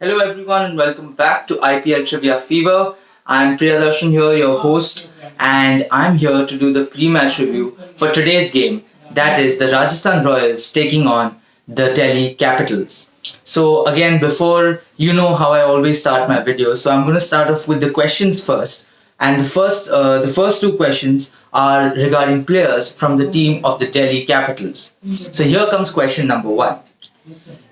Hello everyone and welcome back to IPL Trivia Fever. I'm Priyadarshan here, your host, and I'm here to do the pre-match review for today's game. That is the Rajasthan Royals taking on the Delhi Capitals. So again, before you know how I always start my videos, so I'm going to start off with the questions first. And the first two questions are regarding players from the team of the Delhi Capitals. So here comes question number one.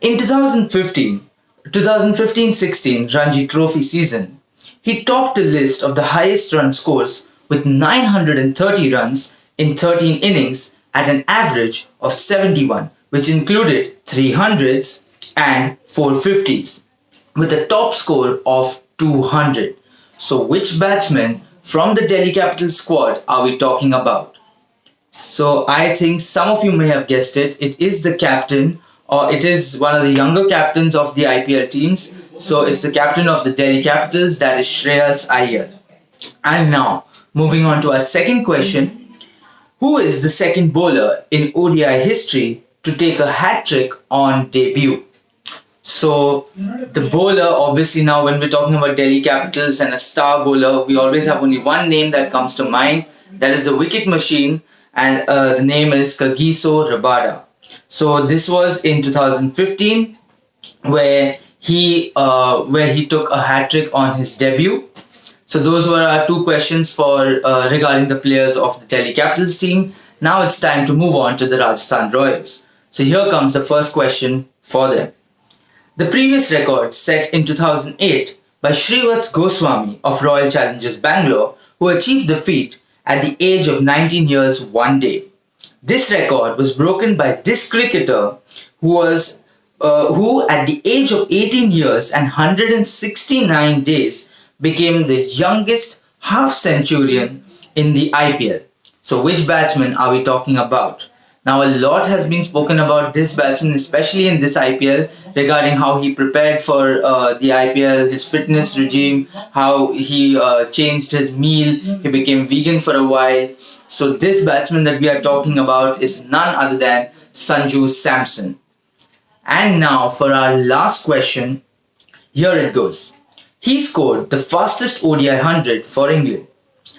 In 2015-16 Ranji Trophy season, he topped the list of the highest run scores with 930 runs in 13 innings at an average of 71, which included 300s and 450s, with a top score of 200. So, which batsman from the Delhi Capitals squad are we talking about? So I think some of you may have guessed it. It is the captain, or it is one of the younger captains of the IPL teams. So it's the captain of the Delhi Capitals, that is Shreyas Iyer. And now, moving on to our second question. Who is the second bowler in ODI history to take a hat trick on debut? So the bowler, obviously now when we're talking about Delhi Capitals and a star bowler, we always have only one name that comes to mind. That is the wicket machine, and the name is Kagiso Rabada. So this was in 2015, where he took a hat trick on his debut. So those were our two questions for regarding the players of the Delhi Capitals team. Now it's time to move on to the Rajasthan Royals. So here comes the first question for them. The previous record set in 2008 by Shrivats Goswami of Royal Challengers Bangalore, who achieved the feat at the age of 19 years 1 day. This record was broken by this cricketer who at the age of 18 years and 169 days became the youngest half centurion in the IPL. So which batsman are we talking about? Now a lot has been spoken about this batsman, especially in this IPL, regarding how he prepared for the IPL, his fitness regime, how he changed his meal, he became vegan for a while. So this batsman that we are talking about is none other than Sanju Samson. And now for our last question, here it goes. He scored the fastest ODI 100 for England.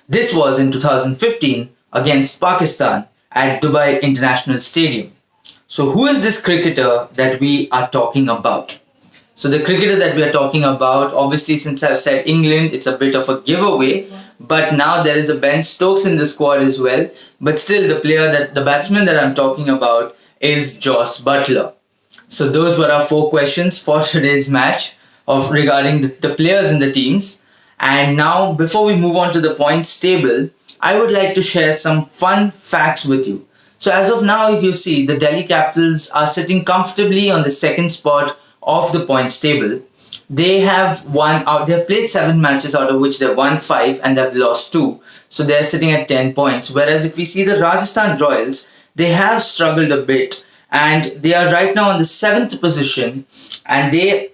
This was in 2015 against Pakistan at Dubai International Stadium. So who is this cricketer that we are talking about? So the cricketer that we are talking about, obviously since I've said England, it's a bit of a giveaway. But now there is a Ben Stokes in the squad as well. But still the batsman that I'm talking about is Jos Buttler. So those were our four questions for today's match regarding the players in the teams. And now, before we move on to the points table, I would like to share some fun facts with you. So as of now, if you see, the Delhi Capitals are sitting comfortably on the second spot of the points table. They have played 7 matches, out of which they've won 5 and they've lost 2. So they're sitting at 10 points. Whereas if we see the Rajasthan Royals, they have struggled a bit. And they are right now on the 7th position, and they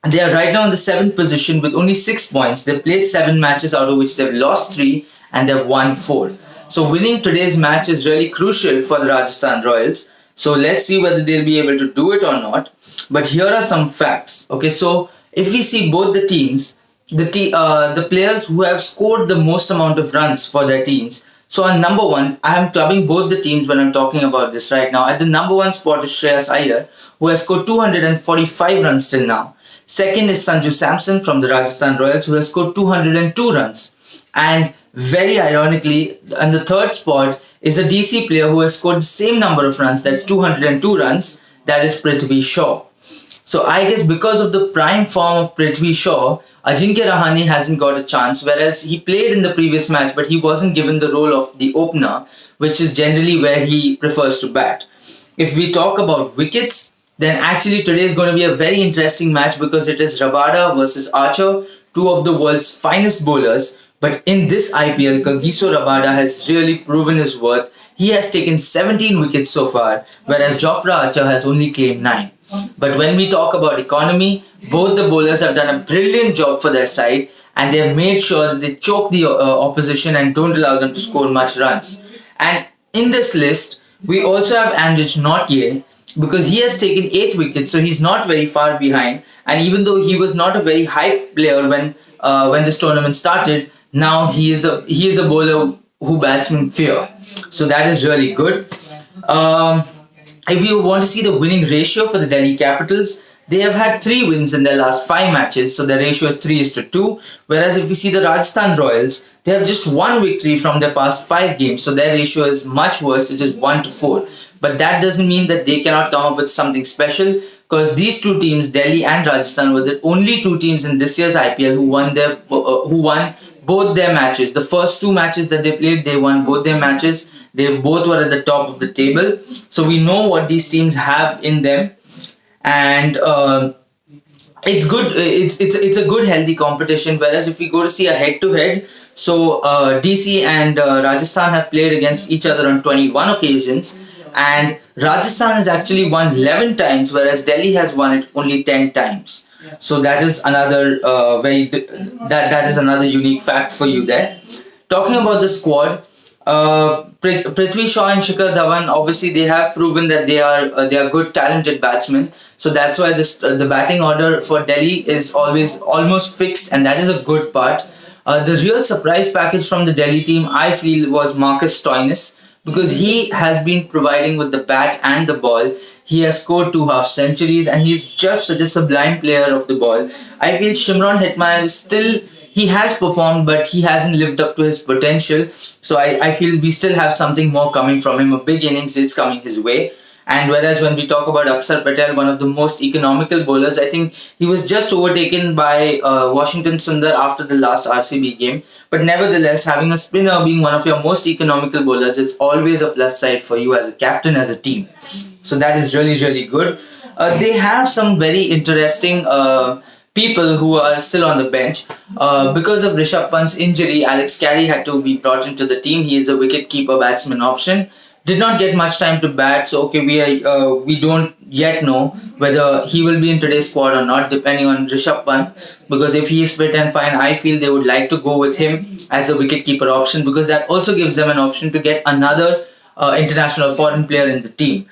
are right now in the 7th position with only 6 points. They've played 7 matches, out of which they've lost 3 and they've won 4. So winning today's match is really crucial for the Rajasthan Royals. So let's see whether they'll be able to do it or not. But here are some facts. Okay, so if we see both the teams, the players who have scored the most amount of runs for their teams. So on number 1, I am clubbing both the teams when I'm talking about this right now. At the number 1 spot is Shreyas Iyer, who has scored 245 runs till now. Second is Sanju Samson from the Rajasthan Royals, who has scored 202 runs. And very ironically, on the third spot is a DC player who has scored the same number of runs, that's 202 runs, that is Prithvi Shaw. So I guess because of the prime form of Prithvi Shaw, Ajinkya Rahane hasn't got a chance, whereas he played in the previous match, but he wasn't given the role of the opener, which is generally where he prefers to bat. If we talk about wickets, then actually today is going to be a very interesting match because it is Rabada versus Archer, two of the world's finest bowlers. But in this IPL, Kagiso Rabada has really proven his worth. He has taken 17 wickets so far, whereas Jofra Archer has only claimed 9. But when we talk about economy, both the bowlers have done a brilliant job for their side, and they have made sure that they choke the opposition and don't allow them to score much runs. And in this list, we also have Andrich Nortje, because he has taken 8 wickets, so he's not very far behind. And even though he was not a very high player when this tournament started, now he is a bowler who batsmen fear. So that is really good. Um, if you want to see the winning ratio for the Delhi Capitals, they have had 3 wins in their last 5 matches, so the ratio is 3:2. Whereas if we see the Rajasthan Royals, they have just 1 victory from their past 5 games, so their ratio is much worse. It is 1:4. But that doesn't mean that they cannot come up with something special, because these two teams, Delhi and Rajasthan, were the only two teams in this year's IPL who won both their matches. The first 2 matches that they played, they won both their matches. They both were at the top of the table. So we know what these teams have in them, and it's good. It's a good healthy competition. Whereas if we go to see a head to head, so DC and Rajasthan have played against each other on 21 occasions, and Rajasthan has actually won 11 times, whereas Delhi has won it only 10 times. So that is another that is another unique fact for you there. Talking about the squad, Prithvi Shaw and Shikhar Dhawan, obviously they have proven that they are good, talented batsmen. So that's why the batting order for Delhi is always almost fixed, and that is a good part. The real surprise package from the Delhi team, I feel, was Marcus Stoinis, because he has been providing with the bat and the ball. He has scored 2 half centuries, and he's just such a sublime player of the ball. I feel Shimron Hetmyer is still, he has performed, but he hasn't lived up to his potential. So I feel we still have something more coming from him. A big innings is coming his way. And whereas when we talk about Akshar Patel, one of the most economical bowlers, I think he was just overtaken by Washington Sundar after the last RCB game. But nevertheless, having a spinner being one of your most economical bowlers is always a plus side for you as a captain, as a team. So that is really, really good. They have some very interesting people who are still on the bench. Because of Rishabh Pant's injury, Alex Carey had to be brought into the team. He is a wicket-keeper batsman option. Did not get much time to bat, so okay, we don't yet know whether he will be in today's squad or not, depending on Rishabh Pant. Because if he is fit and fine, I feel they would like to go with him as the wicket-keeper option, because that also gives them an option to get another international foreign player in the team.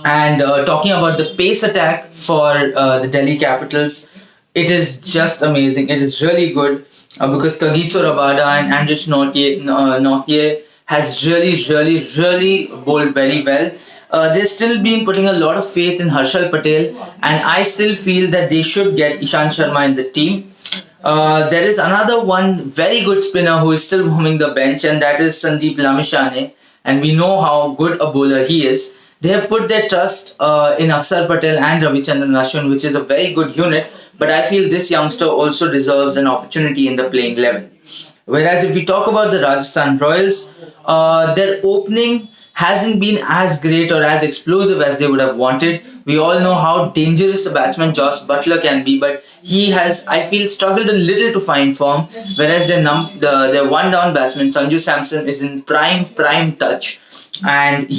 And talking about the pace attack for the Delhi Capitals, it is just amazing. It is really good because Kagiso Rabada and Andres Nortje has really bowled very well. They're still been putting a lot of faith in Harshal Patel, and I still feel that they should get Ishant Sharma in the team. There is another one very good spinner who is still warming the bench, and that is Sandeep Lamishane, and we know how good a bowler he is. They have put their trust in Akshar Patel and Ravichandran Ashwin, which is a very good unit, but I feel this youngster also deserves an opportunity in the playing 11. Whereas if we talk about the Rajasthan Royals, their opening hasn't been as great or as explosive as they would have wanted. We all know how dangerous a batsman Josh Butler can be, but he has, I feel, struggled a little to find form. Whereas their one-down batsman Sanju Samson is in prime touch, and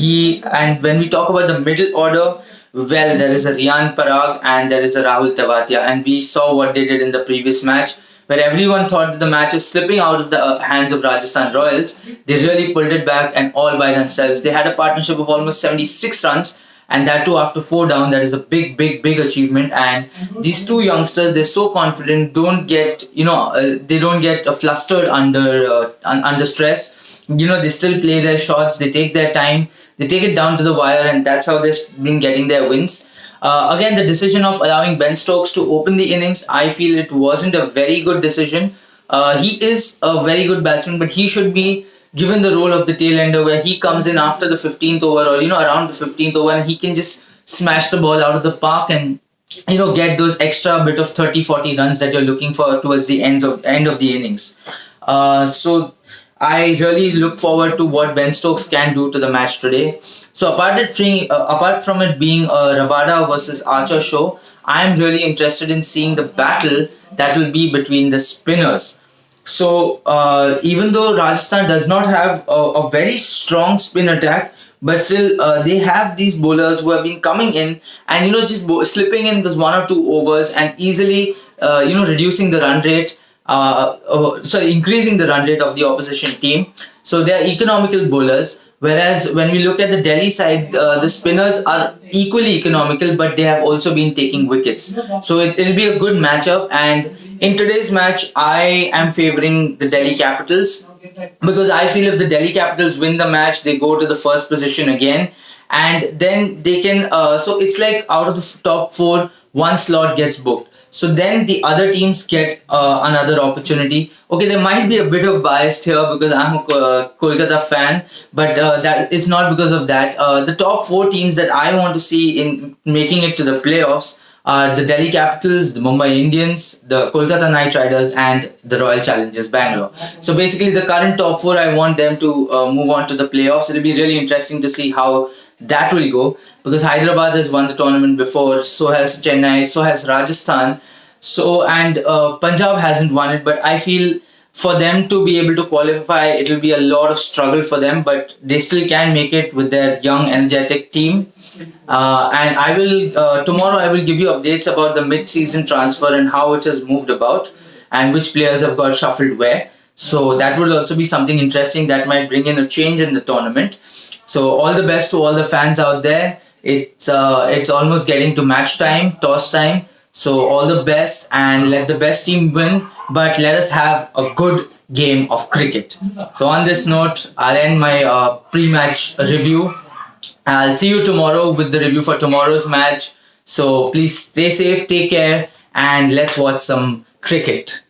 when we talk about the middle order, well, there is a Riyan Parag and there is a Rahul Tewatia, and we saw what they did in the previous match, where everyone thought that the match was slipping out of the hands of Rajasthan Royals. They really pulled it back, and all by themselves. They had a partnership of almost 76 runs, and that too after 4 down. That is a big achievement. And these two youngsters, they're so confident, don't get they don't get flustered under stress. They still play their shots, they take their time, they take it down to the wire, and that's how they've been getting their wins. Again, the decision of allowing Ben Stokes to open the innings, I feel it wasn't a very good decision. He is a very good batsman, but he should be given the role of the tail ender, where he comes in after the 15th over, or around the 15th over, and he can just smash the ball out of the park and get those extra bit of 30-40 runs that you're looking for towards the end of the innings. So I really look forward to what Ben Stokes can do to the match today. So apart from it being a Rabada versus Archer show, I am really interested in seeing the battle that will be between the spinners. So even though Rajasthan does not have a very strong spin attack, but still they have these bowlers who have been coming in and just slipping in this 1 or 2 overs and easily reducing the run rate. increasing the run rate of the opposition team. So they are economical bowlers. Whereas when we look at the Delhi side, the spinners are equally economical, but they have also been taking wickets. So it'll be a good matchup. And in today's match, I am favoring the Delhi Capitals because I feel if the Delhi Capitals win the match, they go to the first position again, and then they can. So it's like out of the top four, one slot gets booked. So then the other teams get another opportunity. Okay, there might be a bit of bias here because I'm a Kolkata fan, but that it's not because of that. The top four teams that I want to see in making it to the playoffs are the Delhi Capitals, the Mumbai Indians, the Kolkata Knight Riders, and the Royal Challengers Bangalore. So basically, the current top four, I want them to move on to the playoffs. It'll be really interesting to see how that will go because Hyderabad has won the tournament before, so has Chennai, so has Rajasthan. So and Punjab hasn't won it, but I feel for them to be able to qualify, it will be a lot of struggle for them, but they still can make it with their young, energetic team. And I will tomorrow I will give you updates about the mid-season transfer and how it has moved about and which players have got shuffled where. So that would also be something interesting that might bring in a change in the tournament. So all the best to all the fans out there. It's almost getting to match time, toss time. So all the best and let the best team win, but let us have a good game of cricket. So on this note, I'll end my pre-match review. I'll see you tomorrow with the review for tomorrow's match. So please stay safe, take care, and let's watch some cricket.